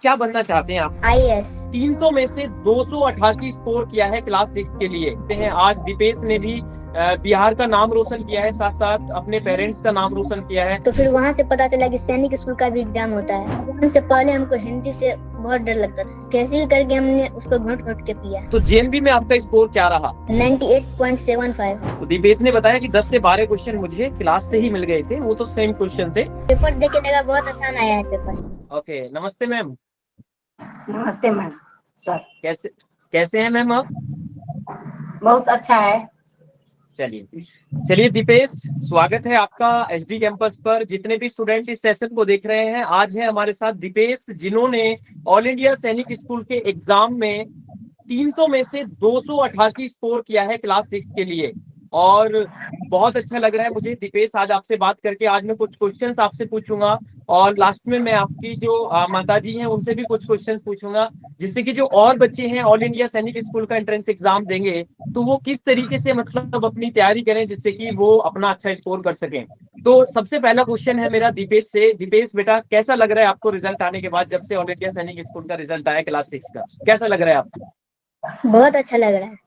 क्या बनना चाहते हैं आप? IAS। 300 में से 288 स्कोर किया है क्लास 6 के लिए। हैं आज दीपेश ने भी बिहार का नाम रोशन किया है, साथ साथ अपने पेरेंट्स का नाम रोशन किया है। तो फिर वहाँ से पता चला कि सैनिक स्कूल का भी एग्जाम होता है। हमसे पहले हमको हिंदी से बहुत डर लगता था, कैसे भी करके हमने उसको घुट घुट के पिया। तो जेएनवी में आपका स्कोर क्या रहा? 98.75। तो दीपेश ने बताया कि 10 से 12 क्वेश्चन मुझे क्लास से ही मिल गए थे, वो तो सेम क्वेश्चन थे। पेपर देख के लगा बहुत आसान आया है पेपर। ओके, नमस्ते मैम। नमस्ते मैम। सर कैसे कैसे हैं मैम आप? बहुत अच्छा है। चलिए दीपेश, स्वागत है आपका एसडी कैंपस पर। जितने भी स्टूडेंट इस सेशन को देख रहे हैं, आज है हमारे साथ दीपेश, जिन्होंने ऑल इंडिया सैनिक स्कूल के एग्जाम में 300 में से 288 स्कोर किया है क्लास 6 के लिए। और बहुत अच्छा लग रहा है मुझे दीपेश आज आपसे बात करके। आज मैं कुछ क्वेश्चंस आपसे पूछूंगा और लास्ट में मैं आपकी जो माता जी हैं उनसे भी कुछ क्वेश्चंस पूछूंगा, जिससे कि जो और बच्चे हैं ऑल इंडिया सैनिक स्कूल का एंट्रेंस एग्जाम देंगे तो वो किस तरीके से मतलब अपनी तैयारी करें, जिससे कि वो अपना अच्छा स्कोर कर सकें। तो सबसे पहला क्वेश्चन है मेरा दीपेश से। दीपेश बेटा, कैसा लग रहा है आपको रिजल्ट आने के बाद? जब से ऑल इंडिया सैनिक स्कूल का रिजल्ट आया क्लास 6 का, कैसा लग रहा है आपको? बहुत अच्छा लग रहा है।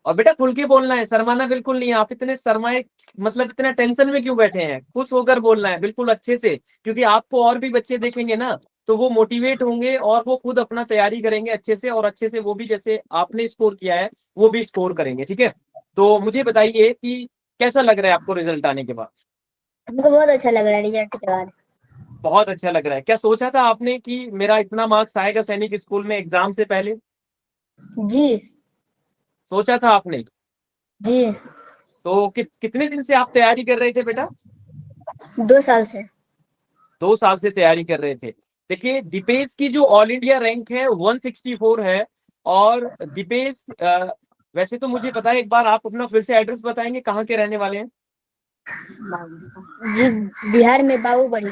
और बेटा खुल के बोलना है, शर्माना बिल्कुल नहीं है। आप इतने शर्माए, मतलब इतना टेंशन में क्यों बैठे हैं? खुश होकर बोलना है बिल्कुल अच्छे से, क्योंकि आपको और भी बच्चे देखेंगे ना, तो वो मोटिवेट होंगे और वो खुद अपना तैयारी करेंगे अच्छे से, और अच्छे से वो भी जैसे आपने स्कोर किया है वो भी स्कोर करेंगे। ठीक है, तो मुझे बताइए कि कैसा लग रहा है आपको रिजल्ट आने के बाद? हमको बहुत अच्छा लग रहा है रिजल्ट के बाद। बहुत अच्छा लग रहा है। क्या सोचा था आपने कि मेरा इतना मार्क्स आएगा सैनिक स्कूल में एग्जाम से पहले? जी सोचा था आपने? जी। तो कितने दिन से आप तैयारी कर रहे थे बेटा? 2 साल से। 2 साल से तैयारी कर रहे थे। देखिए दीपेश की जो ऑल इंडिया रैंक है 164 है। और दीपेश, वैसे तो मुझे पता है, एक बार आप अपना फिर से एड्रेस बताएंगे, कहाँ के रहने वाले हैं? जी, बिहार में बाबूबड़ी।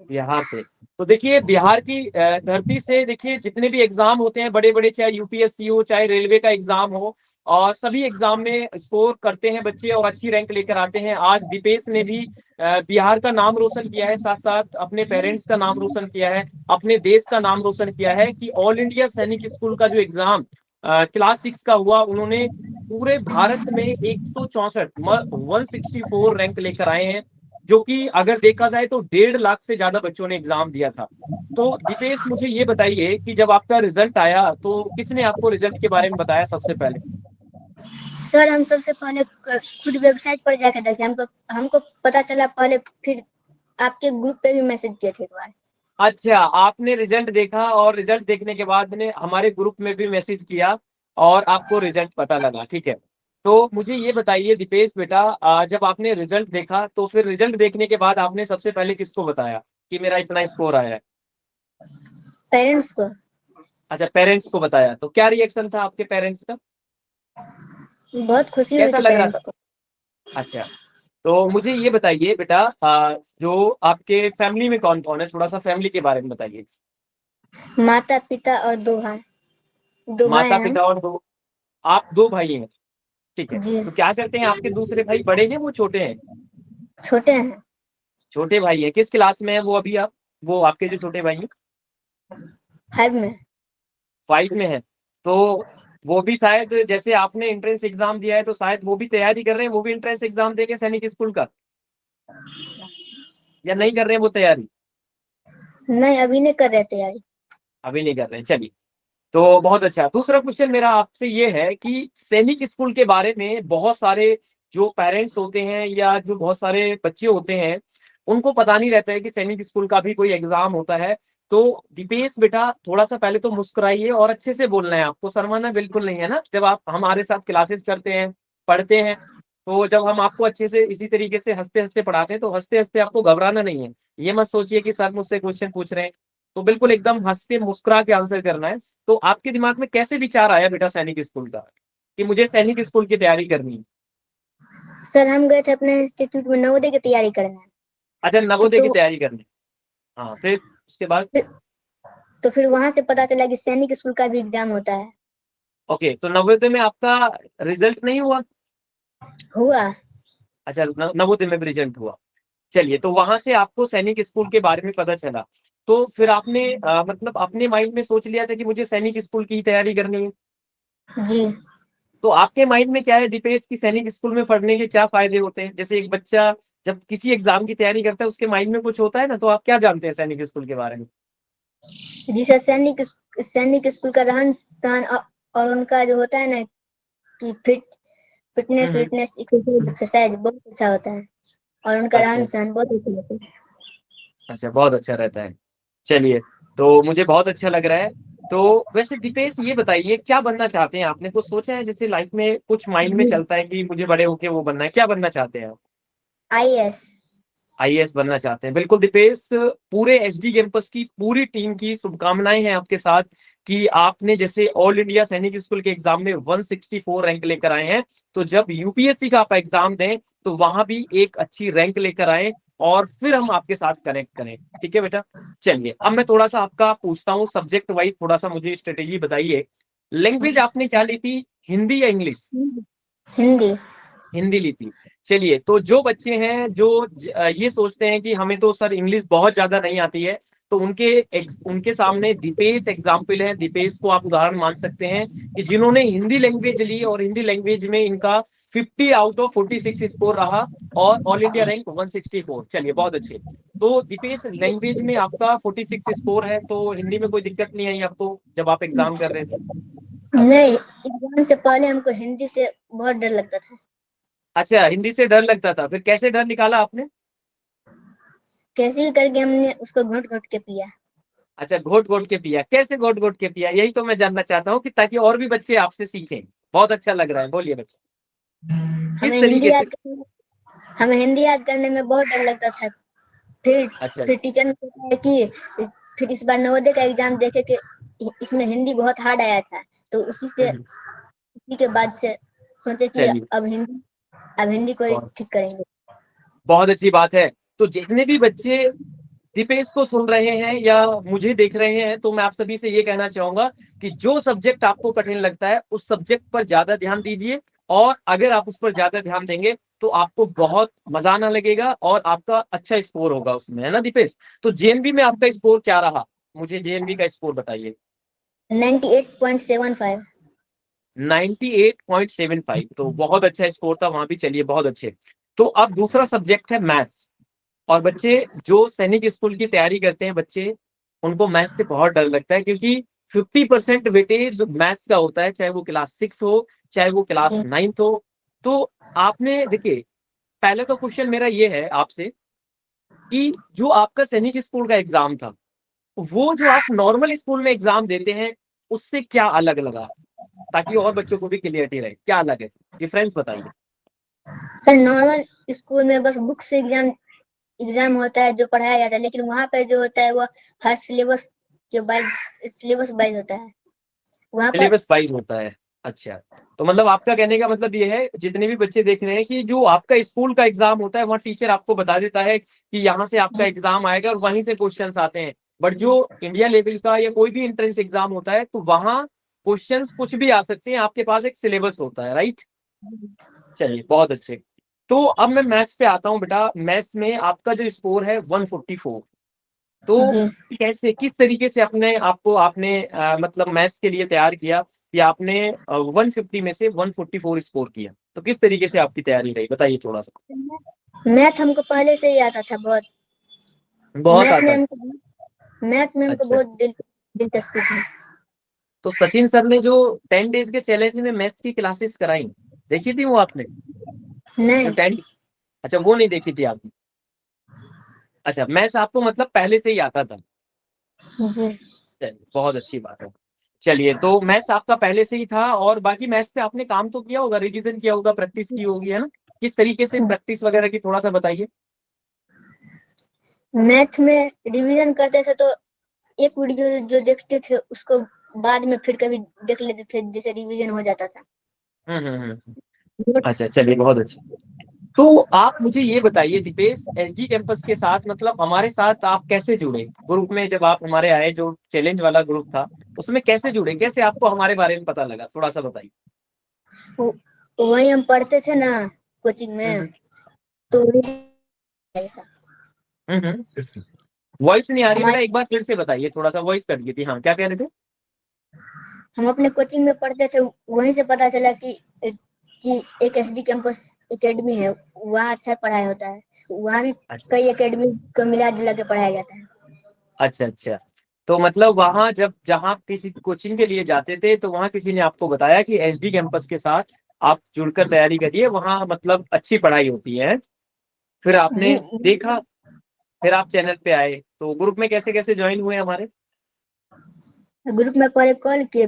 बिहार से। तो देखिए बिहार की धरती से देखिए जितने भी एग्जाम होते हैं बड़े बड़े, चाहे यूपीएससी हो चाहे रेलवे का एग्जाम हो, और सभी एग्जाम में स्कोर करते हैं बच्चे और अच्छी रैंक लेकर आते हैं। आज दीपेश ने भी बिहार का नाम रोशन किया है, साथ साथ अपने पेरेंट्स का नाम रोशन किया है, अपने देश का नाम रोशन किया है कि ऑल इंडिया सैनिक स्कूल का जो एग्जाम क्लास 6 का हुआ, उन्होंने पूरे भारत में 164 रैंक लेकर आए हैं, जो कि अगर देखा जाए तो 1.5 लाख से ज्यादा बच्चों ने एग्जाम दिया था। तो दीपेश मुझे ये बताइए कि जब आपका रिजल्ट आया तो किसने आपको रिजल्ट के बारे में बताया सबसे पहले? सर हम सबसे पहले खुद वेबसाइट पर जाके देखे, हमको हमको पता चला पहले, फिर आपके ग्रुप पे भी मैसेज किए थे एक बार। अच्छा, आपने रिजल्ट देखा और रिजल्ट देखने के बाद ने हमारे ग्रुप में भी मैसेज किया और आपको रिजल्ट पता लगा। ठीक है, तो मुझे ये बताइए दीपेश बेटा, जब आपने रिजल्ट देखा तो फिर रिजल्ट देखने के बाद आपने सबसे पहले किसको बताया कि मेरा इतना स्कोर आया है? पेरेंट्स को। अच्छा, पेरेंट्स को बताया। तो क्या रिएक्शन था आपके पेरेंट्स का? बहुत खुशी हुई कैसा थी लग रहा पेरेंट्स था? को। अच्छा, तो मुझे ये बताइए बेटा, जो आपके फैमिली में कौन कौन है, थोड़ा सा फैमिली के बारे में बताइए। माता पिता और 2 भाई। 2 भाई माता हैं हम। पिता और दो, आप 2 भाई हैं? ठीक है, जी। तो क्या करते हैं आपके दूसरे भाई? बड़े हैं वो छोटे हैं? छोटे हैं। छोटे भाई हैं। किस क्लास में है वो अभी? आप, वो आपके जो छोटे भाई हैं? 5 में। 5 में है। तो वो भी शायद जैसे आपने एंट्रेंस एग्जाम दिया है तो शायद वो भी तैयारी कर रहे हैं, वो भी एंट्रेंस एग्जाम देंगे सैनिक स्कूल का, या नहीं कर रहे हैं वो तैयारी? नहीं, अभी नहीं कर रहे तैयारी। अभी नहीं कर रहे हैं। चलिए, तो बहुत अच्छा। दूसरा क्वेश्चन मेरा आपसे ये है कि सैनिक स्कूल के बारे में बहुत सारे जो पेरेंट्स होते हैं या जो बहुत सारे बच्चे होते हैं उनको पता नहीं रहता है कि सैनिक स्कूल का भी कोई एग्जाम होता है। तो दीपेश बेटा, थोड़ा सा पहले तो मुस्कुराइए और अच्छे से बोलना है, आपको शर्माना बिल्कुल नहीं है ना। जब आप हमारे साथ क्लासेस करते हैं, पढ़ते हैं, तो जब हम आपको अच्छे से इसी तरीके से हंसते हंसते पढ़ाते हैं तो हंसते हंसते आपको घबराना नहीं है। ये मत सोचिए कि सर मुझसे क्वेश्चन पूछ रहे हैं, तो बिल्कुल एकदम हंस के मुस्कुरा के आंसर करना है। तो आपके दिमाग में कैसे विचार आया बेटा सैनिक स्कूल का, कि मुझे सैनिक स्कूल की तैयारी करनी है? सर हम गए थे अपने इंस्टीट्यूट में नवोदय की तैयारी करने। अच्छा, नवोदय की तो तैयारी करनी। हाँ, फिर उसके बाद? फिर तो फिर वहां से पता चला कि सैनिक स्कूल का भी एग्जाम होता है। ओके, तो नवोदय में आपका रिजल्ट नहीं हुआ? हुआ। अच्छा, नवोदय में भी रिजल्ट हुआ। चलिए, तो वहां से आपको सैनिक स्कूल के बारे में पता चला। तो फिर आपने मतलब अपने माइंड में सोच लिया था कि मुझे सैनिक स्कूल की ही तैयारी करनी है। जी। तो आपके माइंड में क्या है दीपेश की सैनिक स्कूल में पढ़ने के क्या फायदे होते हैं? जैसे एक बच्चा जब किसी एग्जाम की तैयारी करता है उसके माइंड में कुछ होता है ना, तो आप क्या जानते हैं सैनिक स्कूल के बारे में? जी सर, सैनिक स्कूल का रहन सहन और उनका जो होता है ना कि फिटनेस हम्म। फिटनेस एक्सरसाइज बहुत अच्छा होता है, और उनका अच्छा रहन सहन बहुत अच्छा होता है। अच्छा, बहुत अच्छा रहता है। चलिए, तो मुझे बहुत अच्छा लग रहा है। तो वैसे दीपेश ये बताइए क्या बनना चाहते हैं? आपने कुछ सोचा है? जैसे लाइफ में कुछ माइंड में चलता है कि मुझे बड़े होके वो बनना है, क्या बनना चाहते हैं आप? आईएएस। आईएएस बनना चाहते हैं। बिल्कुल दीपेश, पूरे एसडी कैंपस की पूरी टीम की शुभकामनाएं हैं आपके साथ कि आपने जैसे ऑल इंडिया सैनिक स्कूल के एग्जाम में 164 रैंक लेकर आए हैं, तो जब यूपीएससी का आप एग्जाम दें तो वहां भी एक अच्छी रैंक लेकर आए और फिर हम आपके साथ कनेक्ट करें। ठीक है बेटा? चलिए, अब मैं थोड़ा सा आपका पूछता हूँ सब्जेक्ट वाइज, थोड़ा सा मुझे स्ट्रेटेजी बताइए। लैंग्वेज आपने क्या ली थी, हिंदी या इंग्लिश? हिंदी। हिंदी ली थी। चलिए, तो जो बच्चे हैं जो ये सोचते हैं कि हमें तो सर इंग्लिश बहुत ज्यादा नहीं आती है, तो उनके सामने दीपेश एग्जाम्पल है। दीपेश को आप उदाहरण मान सकते हैं कि जिन्होंने हिंदी लैंग्वेज ली और हिंदी लैंग्वेज में इनका 50 आउट ऑफ 46 स्कोर रहा और ऑल इंडिया रैंक 164। चलिए, बहुत अच्छे। तो दीपेश, लैंग्वेज में आपका 46 स्कोर है, तो हिंदी में कोई दिक्कत नहीं आई आपको जब आप एग्जाम कर रहे थे? अच्छा नहीं, एग्जाम से पहले हमको हिंदी से बहुत डर लगता था। अच्छा, हिंदी से डर लगता था, फिर कैसे डर निकाला आपने? कैसे भी करके हमने उसको घोट घोट के पिया। अच्छा, घोट घोट के पिया। कैसे घोट घोट के पिया, यही तो मैं जानना चाहता हूँ कि ताकि और भी बच्चे आपसे सीखें। बहुत अच्छा लग रहा है, बोलिए बच्चे, किस हमें हिंदी तरीके से? याद करने हमें हिंदी याद करने में बहुत डर लगता था। फिर अच्छा। फिर टीचर ने बताया कि फिर इस बार नवोदय का एग्जाम देखे कि इसमें हिंदी बहुत हार्ड आया था, तो हम्म, उसी के बाद से सोचे कि चलिए, अब हिंदी को ही बहुत ठीक करेंगे। बहुत अच्छी बात है। तो जितने भी बच्चे दीपेश को सुन रहे हैं या मुझे देख रहे हैं, तो मैं आप सभी से ये कहना चाहूंगा कि जो सब्जेक्ट आपको कठिन लगता है उस सब्जेक्ट पर ज्यादा ध्यान दीजिए, और अगर आप उस पर ज्यादा ध्यान देंगे तो आपको बहुत मजा आने लगेगा और आपका अच्छा स्कोर होगा उसमें, है ना दीपेश? तो जेएनवी में आपका स्कोर क्या रहा? मुझे जेएनवी का स्कोर बताइए। 98.75। 98.75, तो बहुत अच्छा स्कोर था वहां भी। चलिए, बहुत अच्छे। तो अब दूसरा सब्जेक्ट है मैथ्स। और बच्चे जो सैनिक स्कूल की तैयारी करते हैं बच्चे, उनको मैथ्स से बहुत डर लगता है, क्योंकि 50% वेटेज मैथ्स का होता है, चाहे वो क्लास 6 हो चाहे वो क्लास 9 हो। तो आपने देखिए, पहले तो क्वेश्चन मेरा ये है आपसे कि जो आपका सैनिक स्कूल का एग्जाम था, वो जो आप नॉर्मल स्कूल में एग्जाम देते हैं उससे क्या अलग लगा, ताकि और बच्चों को भी क्लियरिटी रहे, क्या अलग है, डिफरेंस बताइए। सर, नॉर्मल स्कूल में बस बुक से एग्जाम होता है जो पढ़ाया जाता है, लेकिन वहाँ पे जो होता है वो हर सिलेबस वाइज होता है वहाँ पर। सिलेबस वाइज होता है। अच्छा, तो मतलब आपका कहने का मतलब ये है, जितने भी बच्चे देख रहे हैं, कि जो आपका स्कूल का एग्जाम होता है वहाँ टीचर आपको बता देता है कि यहाँ से आपका एग्जाम आएगा और वहीं से क्वेश्चंस आते हैं। बट जो इंडिया लेवल का या कोई भी एंट्रेंस एग्जाम होता है तो वहाँ क्वेश्चंस कुछ भी आ सकते हैं, आपके पास एक सिलेबस होता है, राइट? चलिए, बहुत अच्छे। तो अब मैं मैथ्स पे आता हूँ बेटा। मैथ्स में आपका जो स्कोर है 144। तो जी कैसे, किस तरीके से अपने आपको आपने मतलब मैथ्स के लिए तैयार किया कि आपने 150 में से 144 स्कोर किया? तो किस तरीके से आपकी तैयारी रही, बताइए थोड़ा सा। मैथ हमको पहले से ही आता था बहुत। बहुत मैथ में आता था। हमको मैथ में हमको अच्छा, बहुत दिलचस्पी थी। तो सचिन सर ने जो 10 डेज के चैलेंज में मैथ्स की क्लासेस कराई, देखी थी वो आपने? जो नहीं। 10, अच्छा वो नहीं देखी थी आपने? अच्छा, मैथ्स आपको मतलब पहले से ही आता था। जी चलिए, बहुत अच्छी बात है। चलिए, तो मैथ्स आपका पहले से ही था, और बाकी मैथ्स पे आपने काम तो किया होगा, रिवीजन किया होगा, प्रैक्टिस की होगी, है ना? किस तरीके से प्रैक्टिस वगैरह की, थोड़ा सा बताइए। मैथ में रिवीजन करते थे तो एक वीडियो जो देखते थे उसको बाद में फिर कभी देख लेते थे, जैसे रिवीजन हो जाता था। हम्म। नोट्स। अच्छा, चलिए, बहुत अच्छा। तो आप मुझे ये बताइए दीपेश, एसडी कैंपस के साथ मतलब हमारे साथ आप कैसे जुड़े ग्रुप में? जब आप हमारे आए, जो चैलेंज वाला ग्रुप था, उसमें कैसे जुड़े, कैसे आपको हमारे बारे में पता लगा, थोड़ा सा बताइए। वही हम पढ़ते थे ना कोचिंग में, हम्म तो ऐसा। हम्म। वॉइस नहीं आ रही बेटा, हमारे एक बार फिर से बताइए, थोड़ा सा वॉइस कट गई थी। हाँ, क्या कह रहे थे? हम अपने कोचिंग में पढ़ते थे, वहीं से पता चला कि एक एसडी कैंपस एकेडमी है, वहाँ अच्छा पढ़ाई होता है। वहाँ भी अच्छा कई एकेडमी को मिला जुला के पढ़ाया जाता है। अच्छा अच्छा। तो मतलब वहां जब जहां किसी कोचिंग के लिए जाते थे तो वहां किसी ने आपको बताया कि एसडी कैंपस के साथ आप जुड़कर तैयारी करिए, वहां मतलब अच्छी पढ़ाई होती है। फिर आपने जी, देखा, फिर आप चैनल पे आए, तो ग्रुप में कैसे कैसे ज्वाइन हुए हमारे? ग्रुप में पहले कॉल किए,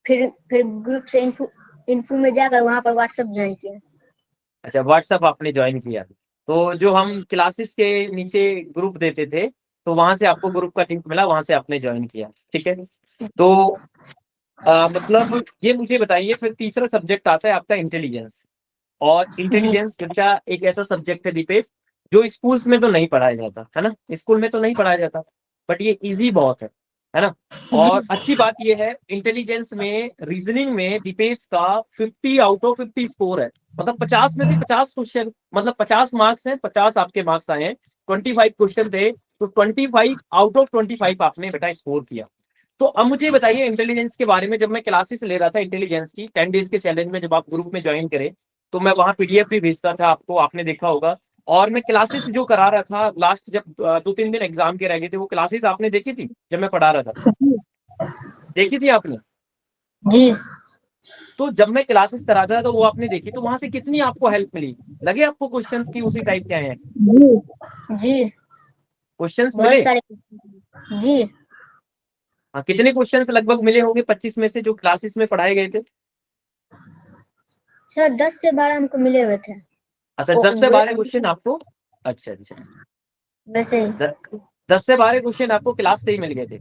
फिर ग्रुप से इन्फो में जाकर वहाँ पर व्हाट्सएप ज्वाइन किया। अच्छा, व्हाट्सएप आपने ज्वाइन किया। तो जो हम क्लासेस के नीचे ग्रुप देते थे, तो वहां से आपको ग्रुप का लिंक मिला, वहां से आपने ज्वाइन किया, ठीक है। तो मतलब ये मुझे बताइए, फिर तीसरा सब्जेक्ट आता है आपका इंटेलिजेंस। और जी, इंटेलिजेंस बेटा एक ऐसा सब्जेक्ट है दीपेश, जो स्कूल्स में तो नहीं पढ़ाया जाता है ना, स्कूल में तो नहीं पढ़ाया जाता, बट ये इजी बहुत है ना। जी, और अच्छी बात ये है, इंटेलिजेंस में रीजनिंग में दीपेश का 50 आउट ऑफ 50 स्कोर है। मतलब 50 में से 50 क्वेश्चन, मतलब 50 मार्क्स हैं, 50 आपके मार्क्स आए हैं। 25 क्वेश्चन थे, तो 25 आउट ऑफ 25 आपने बेटा स्कोर किया। तो अब मुझे बताइए इंटेलिजेंस के बारे में। जब मैं क्लासेस ले रहा था इंटेलिजेंस की 10 डेज के चैलेंज में, जब आप ग्रुप में ज्वाइन करें, तो मैं वहां पीडीएफ भी भेजता था आपको, आपने देखा होगा। और मैं क्लासेस जो करा रहा था लास्ट, जब 2-3 दिन एग्जाम के रह गए थे, वो क्लासेस आपने देखी थी जब मैं पढ़ा रहा था? देखी थी आपने? जी, तो जब मैं क्लासेस कराता था तो वो आपने देखी, तो वहां से कितनी आपको हेल्प मिली? लगे आपको क्वेश्चंस की उसी टाइप के आए हैं? जी, क्वेश्चंस बहुत मिले? सारे। जी हाँ, कितने क्वेश्चंस लगभग मिले होंगे 25 में से जो क्लासेस में पढ़ाए गए थे? सर, 10 से 12 हमको मिले हुए थे। अच्छा, ओ, 10 से 12 क्वेश्चन आपको? अच्छा अच्छा। वैसे ही। 10 से 12 क्वेश्चन आपको क्लास से ही मिल गए थे।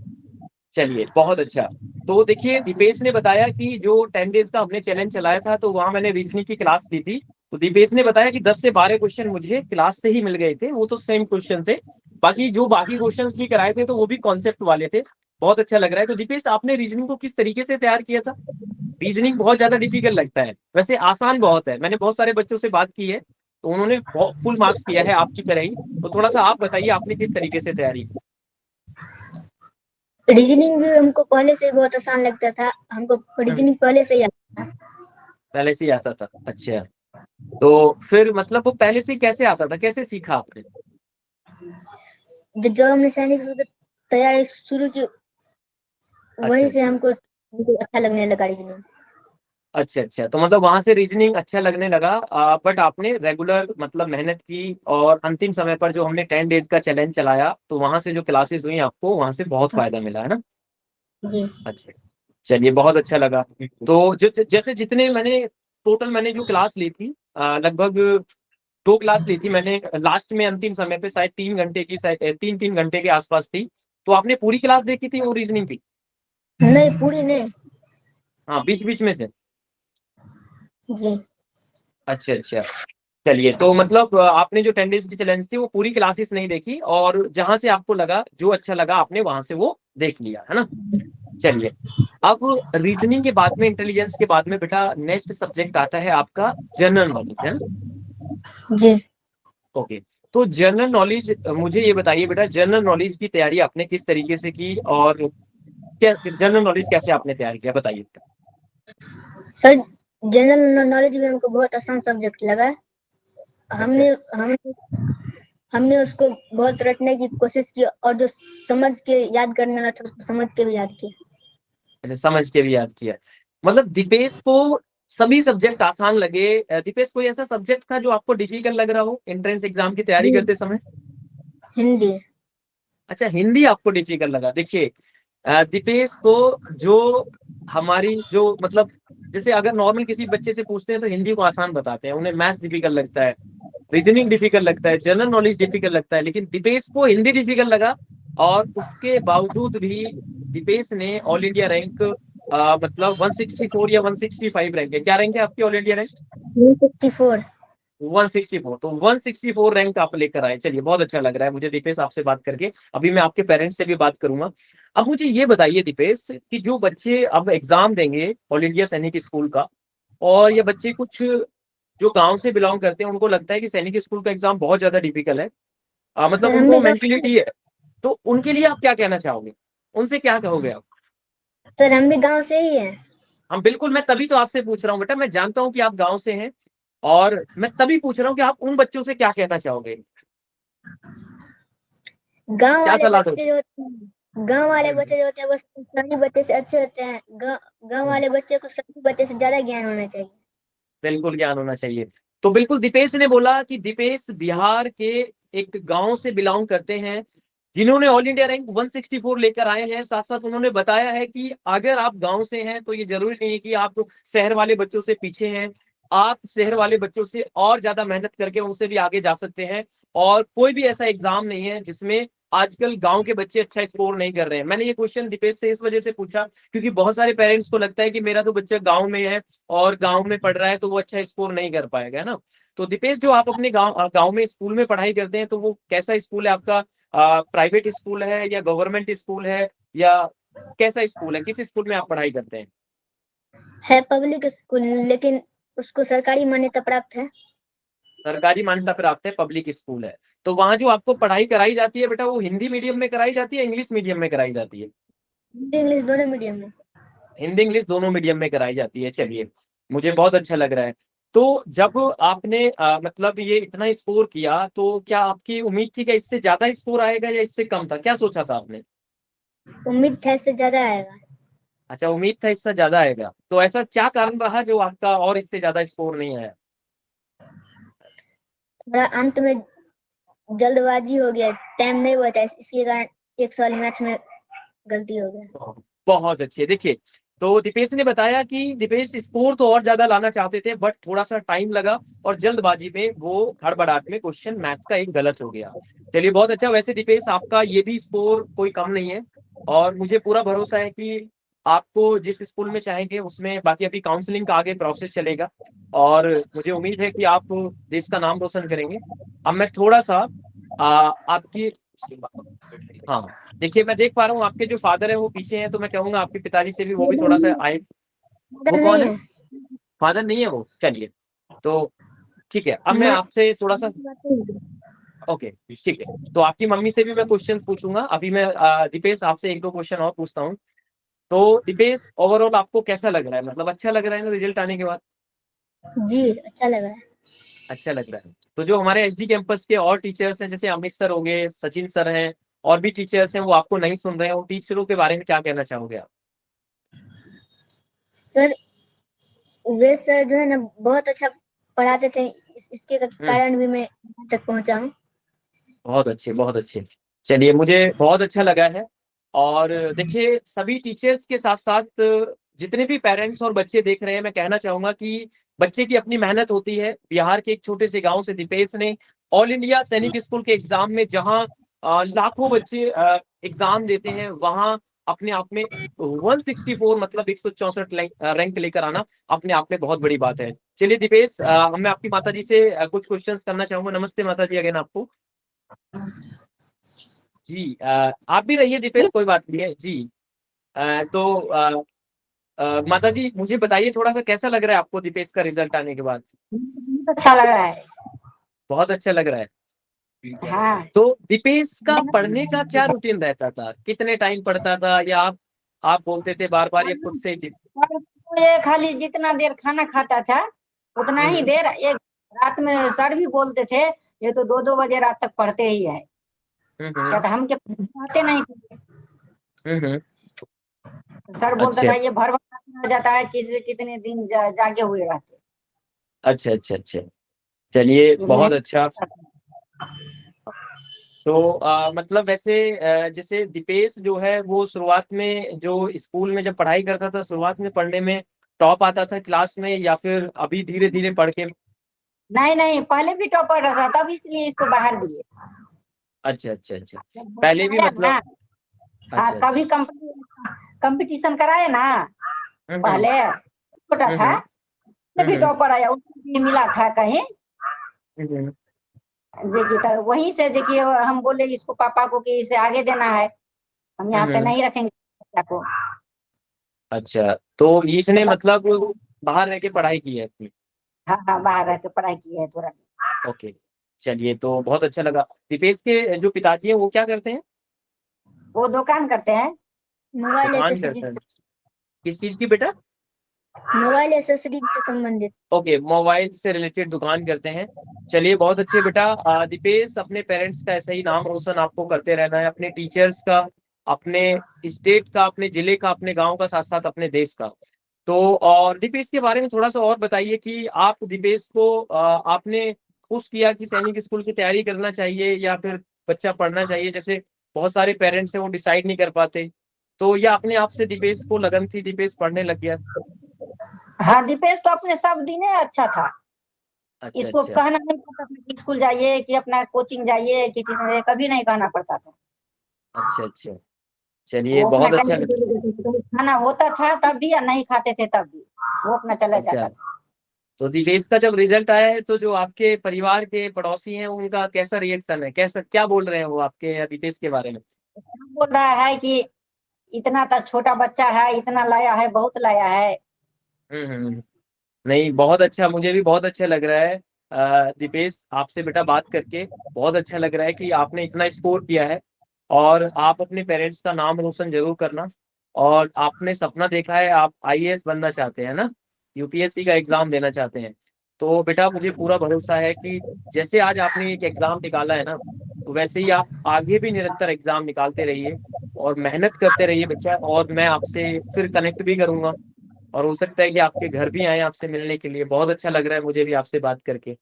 चलिए बहुत अच्छा। तो देखिए, दीपेश ने बताया कि जो 10 डेज का हमने चैलेंज चलाया था, तो वहां मैंने रीजनिंग की क्लास ली थी। तो दीपेश ने बताया कि 10 से 12 क्वेश्चन मुझे क्लास से ही मिल गए थे, वो तो सेम क्वेश्चन थे। बाकी क्वेश्चन भी कराए थे, तो वो भी कॉन्सेप्ट वाले थे। बहुत अच्छा लग रहा है। तो दीपेश, आपने रीजनिंग को किस तरीके से तैयार किया था? रीजनिंग बहुत ज्यादा डिफिकल्ट लगता है, वैसे आसान बहुत है। मैंने बहुत सारे बच्चों से बात की है, तो उन्होंने फुल मार्क्स किया है आपकी तरह ही। तो थोड़ा सा आप बताइए, आपने किस तरीके से तैयारी की? रीजनिंग भी हमको पहले से ही बहुत आसान लगता था। हमको हम्म, रीजनिंग पहले से ही आता था। पहले से ही आता था, अच्छा। तो फिर मतलब वो पहले से ही कैसे आता था, कैसे सीखा आपने? जब हमने सैनिक स्कूल की तैयारी शुरू की, अच्छा वहीं से अच्छा। हमको अच्छा लगने लगा रीजनिंग। अच्छा अच्छा, तो मतलब वहां से रीजनिंग अच्छा लगने लगा। बट आपने रेगुलर मतलब मेहनत की, और अंतिम समय पर जो हमने 10 डेज का चैलेंज चलाया, तो वहां से जो क्लासेस हुई आपको, वहां से बहुत फायदा मिला, है ना? जी, अच्छा, चलिए बहुत अच्छा लगा। तो जैसे जितने मैंने टोटल मैंने जो क्लास ली थी, लगभग 2 क्लास ली थी मैंने लास्ट में, अंतिम समय पे शायद 3 घंटे की, शायद 3-3 घंटे के आसपास थी। तो आपने पूरी क्लास देखी थी वो रीजनिंग की? नहीं पूरी नहीं। हाँ, बीच बीच में से। जी, अच्छा अच्छा। चलिए, तो मतलब आपने जो 10 डेज की चैलेंज थी, वो पूरी क्लासेस नहीं देखी, और जहां से आपको लगा, जो अच्छा लगा, आपने वहां से वो देख लिया, है ना? चलिए, अब रीजनिंग के बाद में, इंटेलिजेंस के बाद में बेटा नेक्स्ट सब्जेक्ट आता है आपका जनरल नॉलेज, है ना? जी, ओके। तो जनरल नॉलेज, मुझे ये बताइए बेटा, जनरल नॉलेज की तैयारी आपने किस तरीके से की, और क्या जनरल नॉलेज कैसे आपने तैयार किया, बताइए। सर, जनरल नॉलेज में हमको बहुत आसान सब्जेक्ट लगा। अच्छा हमने हमने हमने उसको बहुत रटने की कोशिश की, और जो समझ के याद करना था उसको समझ के भी याद किया। अच्छा, समझ के भी याद किया। मतलब दीपेश को सभी सब्जेक्ट आसान लगे। दीपेश, कोई ऐसा सब्जेक्ट था जो आपको डिफिकल्ट लग रहा हो एंट्रेंस एग्जाम की तैयारी करते समय? हिंदी। अच्छा, हिंदी आपको डिफिकल्ट लगा। देखिए, दीपेश को जो हमारी जो मतलब, जैसे अगर नॉर्मल किसी बच्चे से पूछते हैं तो हिंदी को आसान बताते हैं, उन्हें मैथ्स डिफिकल्ट लगता है, रीजनिंग डिफिकल्ट लगता है, जनरल नॉलेज डिफिकल्ट लगता है, लेकिन दीपेश को हिंदी डिफिकल्ट लगा। और उसके बावजूद भी दीपेश ने ऑल इंडिया रैंक, मतलब 164 या 165 रैंक है, क्या रैंक है आपकी ऑल इंडिया रैंक? 164। 164, तो 164 रैंक आप लेकर आए। चलिए बहुत अच्छा लग रहा है मुझे दीपेश आपसे बात करके। अभी मैं आपके पेरेंट्स से भी बात करूंगा। अब मुझे ये बताइए दीपेश, कि जो बच्चे अब एग्जाम देंगे ऑल इंडिया सैनिक स्कूल का, और ये बच्चे कुछ जो गांव से बिलोंग करते हैं, उनको लगता है कि सैनिक स्कूल का एग्जाम बहुत ज्यादा डिफिकल्ट है। मतलब सर, उनको मेंटेलिटी है। तो उनके लिए आप क्या कहना चाहोगे, उनसे क्या कहोगे आप? सर हम भी गांव से ही हैं। हम बिल्कुल, मैं तभी तो आपसे पूछ रहा हूँ बेटा, मैं जानता हूँ कि आप गांव से हैं, और मैं तभी पूछ रहा हूँ कि आप उन बच्चों से क्या कहना चाहोगे, गांव क्या वाले सलाह बच्चे दोगे? जो होते हैं, गांव वाले बच्चे जो होते हैं वो सभी बच्चे से अच्छे होते हैं। गांव वाले बच्चे को सभी बच्चे से ज्यादा ज्ञान होना चाहिए। बिल्कुल ज्ञान होना चाहिए। तो बिल्कुल दीपेश ने बोला कि दीपेश बिहार के एक गांव से बिलोंग करते हैं, जिन्होंने ऑल इंडिया रैंक 164 लेकर आए हैं। साथ साथ उन्होंने बताया है कि अगर आप गांव से हैं तो ये जरूरी नहीं है कि आप शहर वाले बच्चों से पीछे हैं, आप शहर वाले बच्चों से और ज्यादा मेहनत करके उनसे भी आगे जा सकते हैं। और कोई भी ऐसा एग्जाम नहीं है जिसमें आजकल गांव के बच्चे अच्छा स्कोर नहीं कर रहे हैं। मैंने ये क्वेश्चन दीपेश से इस वजह से पूछा क्योंकि बहुत सारे पेरेंट्स को लगता है कि मेरा तो बच्चा गांव में है और गांव में पढ़ रहा है तो वो अच्छा स्कोर नहीं कर पाएगा, है ना। तो दीपेश, जो आप अपने गांव में स्कूल में पढ़ाई करते हैं, तो वो कैसा स्कूल है आपका? प्राइवेट स्कूल है या गवर्नमेंट स्कूल है, या कैसा स्कूल है, किस स्कूल में आप पढ़ाई करते हैं? है पब्लिक स्कूल, लेकिन उसको सरकारी मान्यता प्राप्त है। सरकारी मान्यता प्राप्त है, पब्लिक स्कूल है। तो वहां जो आपको पढ़ाई कराई जाती है बेटा, वो हिंदी मीडियम में कराई जाती है, इंग्लिश मीडियम में कराई जाती है? हिंदी इंग्लिश दोनों मीडियम में। हिंदी इंग्लिश दोनों मीडियम में कराई जाती है। चलिए, मुझे बहुत अच्छा लग रहा है। तो जब आपने मतलब ये इतना स्कोर किया, तो क्या आपकी उम्मीद थी कि इससे ज्यादा स्कोर आएगा या इससे कम था, क्या सोचा था आपने? उम्मीद था इससे ज्यादा आएगा। अच्छा, उम्मीद था इससे ज्यादा आएगा, तो ऐसा क्या कारण रहा जो आपका और इससे ज्यादा स्कोर नहीं आया? थोड़ा अंत में जल्दबाजी हो गया, टाइम नहीं बचा, इसके कारण एक सवाल मैथ में गलती हो गया। बहुत अच्छे। देखिए, तो दीपेश ने बताया कि दीपेश स्कोर तो और ज्यादा लाना चाहते थे, बट थोड़ा सा टाइम लगा और जल्दबाजी में वो हड़बड़ाहट में क्वेश्चन मैथ का एक गलत हो गया। चलिए, बहुत अच्छा। वैसे दीपेश, आपका ये भी स्कोर कोई कम नहीं है, और मुझे पूरा भरोसा है कि आपको जिस स्कूल में चाहेंगे उसमें, बाकी अभी काउंसलिंग का आगे प्रोसेस चलेगा, और मुझे उम्मीद है कि आप देश का नाम रोशन करेंगे। अब मैं थोड़ा सा आपकी, हाँ, देखिए, मैं देख पा रहा हूँ आपके जो फादर है वो पीछे हैं, तो मैं कहूंगा आपके पिताजी से भी वो भी थोड़ा सा आए। वो उधर कौन नहीं है? है। फादर नहीं है वो? चलिए, तो ठीक है। अब मैं माँ आपसे थोड़ा सा, ओके, ठीक है। तो आपकी मम्मी से भी मैं क्वेश्चंस पूछूंगा। अभी मैं दीपेश आपसे एक दो क्वेश्चन और पूछता हूँ। तो दीपेश, ओवरऑल आपको कैसा लग रहा है, मतलब अच्छा लग रहा है ना रिजल्ट आने के बाद? जी अच्छा लग रहा है। अच्छा लग रहा है। तो जो हमारे एचडी कैंपस के और टीचर्स हैं, जैसे अमित सर हो गए, सचिन सर हैं, और भी टीचर्स हैं, वो आपको नहीं सुन रहे हैं, उन टीचरों के बारे में क्या कहना चाहोगे आप? सर वे सर जो है ना बहुत अच्छा पढ़ाते थे, इसके हम्म, कारण भी मैं यहाँ तक पहुंचा हूँ। बहुत अच्छे, बहुत अच्छे। चलिए, मुझे बहुत अच्छा लगा है। और देखिए, सभी टीचर्स के साथ साथ जितने भी पेरेंट्स और बच्चे देख रहे हैं, मैं कहना चाहूंगा कि बच्चे की अपनी मेहनत होती है। बिहार के एक छोटे से गांव से दीपेश ने ऑल इंडिया सैनिक स्कूल के एग्जाम में, जहां लाखों बच्चे एग्जाम देते हैं, वहां अपने आप में 164 मतलब 164 रैंक लेकर आना अपने आप में बहुत बड़ी बात है। चलिए दीपेश, मैं आपकी माता जी से कुछ क्वेश्चंस करना चाहूंगा। नमस्ते माता जी, अगेन आपको। जी, आप भी रहिए दीपेश, कोई बात नहीं है जी। तो माता जी, मुझे बताइए थोड़ा सा, कैसा लग रहा है आपको दीपेश का रिजल्ट आने के बाद? बहुत अच्छा लग रहा है। बहुत अच्छा लग रहा है। हाँ। तो दीपेश का पढ़ने का क्या रूटीन रहता था, कितने टाइम पढ़ता था, या आप बोलते थे बार बार, या खुद से ये खाली जितना देर खाना खाता था उतना ही हम्म, देर, एक रात में सर भी बोलते थे ये तो 2-2 बजे रात तक पढ़ते ही है। हम्म, क्या था, हम के पढ़ते नहीं थे। हम्म। सर बोलता अच्छा, था ये भर भर आ जाता है, कितने दिन जागे हुए रहते। अच्छा, अच्छा, अच्छा। चलिए, ये बहुत मेहनत अच्छा। करता था। तो मतलब वैसे जैसे दीपेश जो है वो शुरुआत में जो स्कूल में जब पढ़ाई करता था, शुरुआत में पढ़ने में टॉप आता था क्लास में, या फिर अभी धीरे धीरे पढ़ के? नहीं नहीं, पहले भी टॉपर रहा, तब इसलिए इसको बाहर दिए। अच्छा, अच्छा, अच्छा। जब पहले बोर्ड भी आया मतलब, ना, हाँ अच्छा, अच्छा। कभी कंपटीशन कराए ना हम्म, पहले, छोटा हम्म, था, उसमें भी हम्म, टॉपर आया, उसको भी मिला था कहीं। हम्म, जे की तो वहीं से जे की हम बोले इसको पापा को कि इसे आगे देना है, हम यहाँ पे हम्म। नहीं रखेंगे बच्चा को। अच्छा, तो इसने तो मतलब बाहर रह के पढ़ाई की है अपनी? हाँ हाँ, बाहर रह के पढ़ाई की है थोड़ा। ओके। चलिए, तो बहुत अच्छा लगा। दीपेश के जो पिताजी हैं वो क्या करते हैं? वो दुकान करते हैं। मोबाइल दुकान एसेसरीज, करता है? किस चीज की बेटा? मोबाइल एसेसरीज से संबंधित। ओके, मोबाइल से रिलेटेड दुकान करते हैं। चलिए बहुत अच्छे बेटा। दीपेश, अपने पेरेंट्स का ऐसा ही नाम रोशन आपको करते रहना है, अपने टीचर्स का, अपने स्टेट का, अपने जिले का, अपने गांव का, साथ साथ अपने देश का। तो और दीपेश के बारे में थोड़ा सा और बताइए कि आप दीपेश को आपने पुश किया कि सैनिक स्कूल की तैयारी करना चाहिए या फिर बच्चा पढ़ना चाहिए, जैसे बहुत सारे पेरेंट्स हैं वो डिसाइड नहीं कर पाते, तो या अपने आप से दीपेश को लगन थी, दीपेश पढ़ने लग गया? हाँ, दीपेश तो अपने सब दिन ही अच्छा था। अच्छा इसको अच्छा कहना नहीं पड़ता था कि स्कूल जाइए, कि अपना कोचिंग जाइए, कि ट्यूशन जाइए, कभी नहीं कहना पड़ता था। अच्छा अच्छा। चलिए वो अपना बहुत अच्छा। टाइम खाना होता था तब भी, या नहीं खाते थे तब भी, वो अपना चला अच्छा, जाता था। तो दिवेश का जब रिजल्ट आया है तो जो आपके परिवार के पड़ोसी हैं उनका कैसा रिएक्शन है, कैसा क्या बोल रहे हैं वो आपके या दिवेश के बारे में? बोल रहा है कि इतना तो छोटा बच्चा है, इतना लाया है, बहुत लाया है। हम्म। नहीं, बहुत अच्छा, मुझे भी बहुत अच्छा लग रहा है दीपेश, आपसे बेटा बात करके बहुत अच्छा लग रहा है कि आपने इतना स्कोर किया है। और आप अपने पेरेंट्स का नाम रोशन जरूर करना। और आपने सपना देखा है, आप आईएएस बनना चाहते हैं ना, यूपीएससी का एग्जाम देना चाहते हैं। तो बेटा मुझे पूरा भरोसा है कि जैसे आज आपने एक एग्जाम निकाला है ना, तो वैसे ही आप आगे भी निरंतर एग्जाम निकालते रहिए और मेहनत करते रहिए बच्चा। और मैं आपसे फिर कनेक्ट भी करूंगा और हो सकता है कि आपके घर भी आए आपसे मिलने के लिए। बहुत अच्छा लग रहा है मुझे भी आपसे बात करके।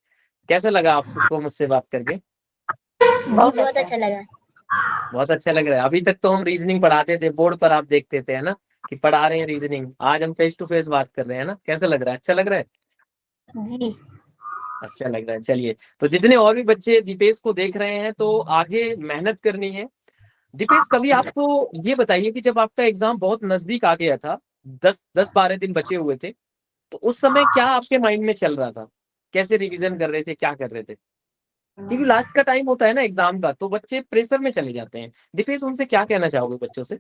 कैसा लगा आपको मुझसे बात करके? जी बहुत बहुत अच्छा। अच्छा लगा। बहुत अच्छा लग रहा है। अभी तक तो हम रीजनिंग पढ़ाते थे, बोर्ड पर आप देखते थे है ना कि पढ़ा रहे हैं रीजनिंग, आज हम फेस टू फेस बात कर रहे हैं ना। कैसा लग रहा है? अच्छा लग रहा है? जी अच्छा लग रहा है। चलिए, तो जितने और भी बच्चे दीपेश को देख रहे हैं तो आगे मेहनत करनी है। दीपेश, कभी आपको ये बताइए कि जब आपका एग्जाम बहुत नजदीक आ गया था, 10-12 दिन बचे हुए थे, तो उस समय क्या आपके माइंड में चल रहा था? कैसे रिवीजन कर रहे थे, क्या कर रहे थे? क्योंकि लास्ट का टाइम होता है ना एग्जाम का, तो बच्चे प्रेशर में चले जाते हैं। दीपेश, उनसे क्या कहना चाहोगे बच्चों से?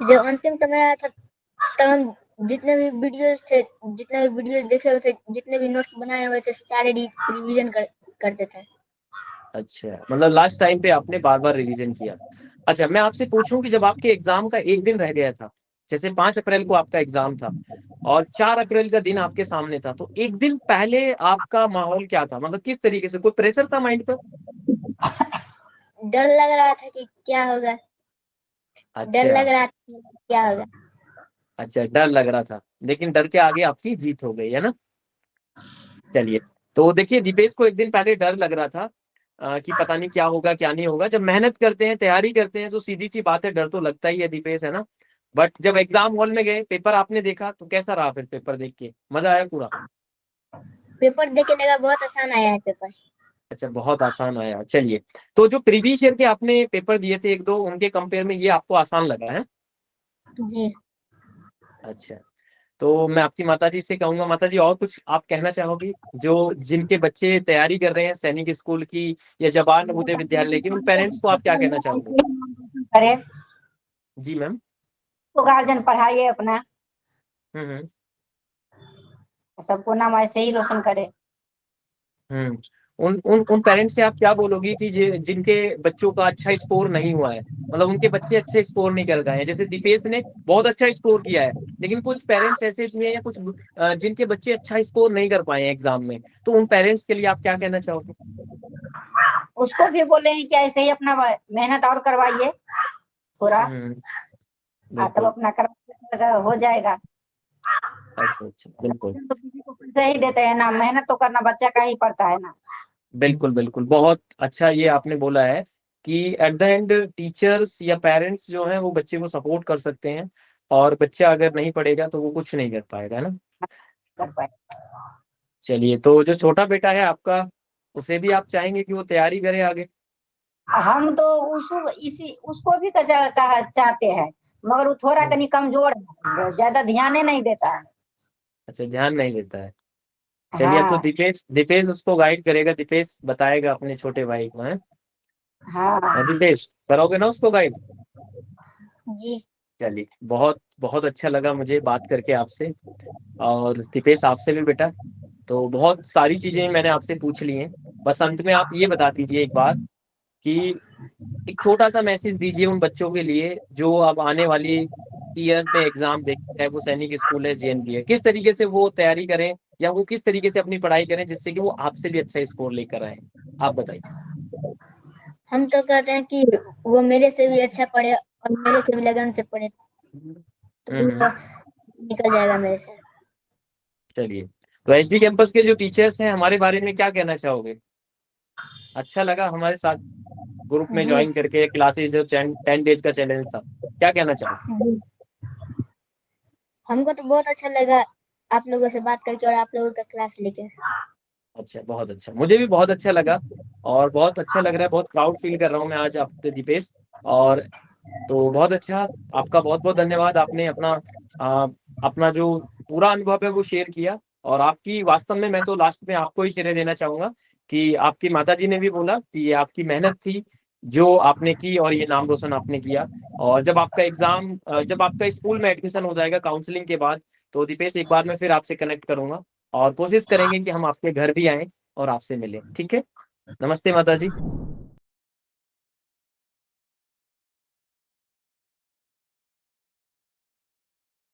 जब अंतिम समय आया था तब हम जितने भी वीडियोस थे, जितने भी वीडियोस देखे हुए थे, जितने भी नोट्स बनाए हुए थे, सारे रिवीजन करते थे। अच्छा, मतलब लास्ट टाइम पे आपने बार बार रिवीजन किया। अच्छा, मैं आपसे पूछूं कि जब आपके एग्जाम का एक दिन रह गया था, जैसे 5 अप्रैल को आपका एग्जाम था और 4 अप्रैल का दिन आपके सामने था, तो एक दिन पहले आपका माहौल क्या था? मतलब किस तरीके से, कोई प्रेशर था माइंड पर? डर लग रहा था कि क्या होगा, डर अच्छा लग रहा था कि क्या होगा। अच्छा, डर लग रहा था, लेकिन डर के आगे आपकी जीत हो गई है ना। चलिए, तो देखिए दीपेश को एक दिन पहले डर लग रहा था कि पता नहीं क्या होगा क्या नहीं होगा। जब मेहनत करते हैं, तैयारी करते हैं, तो सीधी सी बात है, डर तो लगता ही है दीपेश, है ना। बट जब एग्जाम हॉल में गए, पेपर आपने देखा, तो कैसा रहा? फिर पेपर देख के मजा आया पूरा? पेपर देखे लगा बहुत आसान आया है पेपर। अच्छा, बहुत आसान आया। चलिए, तो जो प्रीवियस ईयर के आपने पेपर दिए थे एक दो, उनके कंपेयर में ये आपको आसान लगा है? जी अच्छा, तो मैं आपकी माताजी से कहूंगा, माताजी और कुछ आप कहना चाहोगी जो जिनके बच्चे तैयारी कर रहे हैं सैनिक स्कूल की या जवाहर नवोदय विद्यालय की, उन पेरेंट्स को आप क्या कहना चाहोगे? करे जी मैम। तो गार्जियन पढ़ाइए अपना, हम्म। सबको नाम ऐसे ही रोशन करे। हम्म। उन उन उन पेरेंट्स से आप क्या बोलोगी कि जिनके बच्चों का अच्छा स्कोर नहीं हुआ है, मतलब उनके बच्चे अच्छे स्कोर नहीं कर गए हैं, जैसे दीपेश ने बहुत अच्छा स्कोर किया है, लेकिन कुछ पेरेंट्स ऐसे भी हैं या कुछ जिनके बच्चे अच्छा स्कोर नहीं कर पाए हैं एग्जाम में, तो उन पेरेंट्स के लिए आप क्या कहना चाहोगे? उसको भी बोले कि ऐसे ही अपना मेहनत और करवाइए थोड़ा, तब बिल्कुल। अपना कर हो जाएगा। अच्छा अच्छा, बिल्कुल तो किसी को पैसे ही देते हैं ना, मेहनत तो करना बच्चा का ही पड़ता है ना। बिल्कुल बिल्कुल, बहुत अच्छा ये आपने बोला है कि एट द एंड टीचर्स या पेरेंट्स जो हैं वो बच्चे को सपोर्ट कर सकते हैं, और बच्चा अगर नहीं पढ़ेगा तो वो कुछ नहीं कर पाएगा, है ना। कर पाए। चलिए, तो जो छोटा बेटा है आपका, उसे भी आप चाहेंगे कि वो तैयारी करे आगे? हम तो उसको भी चाहते हैं, मगर वो थोड़ा हम्म। कनी कमजोर है, ज्यादा ध्यान ही नहीं देता है। अच्छा, ध्यान नहीं देता है। चलिए, अब तो हाँ दीपेश दीपेश उसको गाइड करेगा, दीपेश बताएगा अपने छोटे भाई को, है। हाँ दीपेश, करोगे ना उसको गाइड? जी चलिए, बहुत बहुत अच्छा लगा मुझे बात करके आपसे। और दीपेश, आपसे भी बेटा। तो बहुत सारी चीजें मैंने आपसे पूछ ली हैं, बस अंत में आप ये बता दीजिए एक बार कि एक छोटा सा मैसेज दीजिए उन बच्चों के लिए जो अब आने वाली ईयर्स में एग्जाम देख रहे हैं, वो सैनिक स्कूल है, जेएनबी है, किस तरीके से वो तैयारी करें या वो किस तरीके से अपनी पढ़ाई करें जिससे कि वो आपसे भी अच्छा स्कोर लेकर आए, आप बताइए। हम तो कहते हैं कि वो मेरे से भी अच्छा पढ़े और मेरे से भी लगन से पढ़े, तो वो निकल जाएगा मेरे से। चलिए, तो एचडी कैंपस के जो टीचर्स हैं हमारे बारे में क्या कहना चाहोगे? अच्छा लगा हमारे साथ ग्रुप में जी ज्वाइन करके क्लासेस जो 10 डेज का चैलेंज था, क्या कहना चाहोगे? जी, हमको तो बहुत अच्छा लगा आप लोगों से बात करके और आप लोगों का क्लास लेके। अच्छा, बहुत अच्छा, मुझे भी बहुत अच्छा लगा और बहुत अच्छा लग रहा है, बहुत प्राउड फील कर रहा हूँ मैं आज आपसे दीपेश। और तो बहुत अच्छा, आपका बहुत बहुत धन्यवाद, आपने अपना जो पूरा अनुभव है वो शेयर किया। और आपकी वास्तव में मैं तो लास्ट में आपको ही श्रेय देना चाहूंगा कि आपकी माताजी ने भी बोला कि ये आपकी मेहनत थी जो आपने की और ये नाम रोशन आपने किया। और जब आपका जब आपका स्कूल में एडमिशन हो जाएगा काउंसलिंग के बाद, तो दीपेश एक बार मैं फिर आपसे कनेक्ट करूंगा और कोशिश करेंगे कि हम आपके घर भी आएं और आपसे मिलें। ठीक है, नमस्ते माताजी।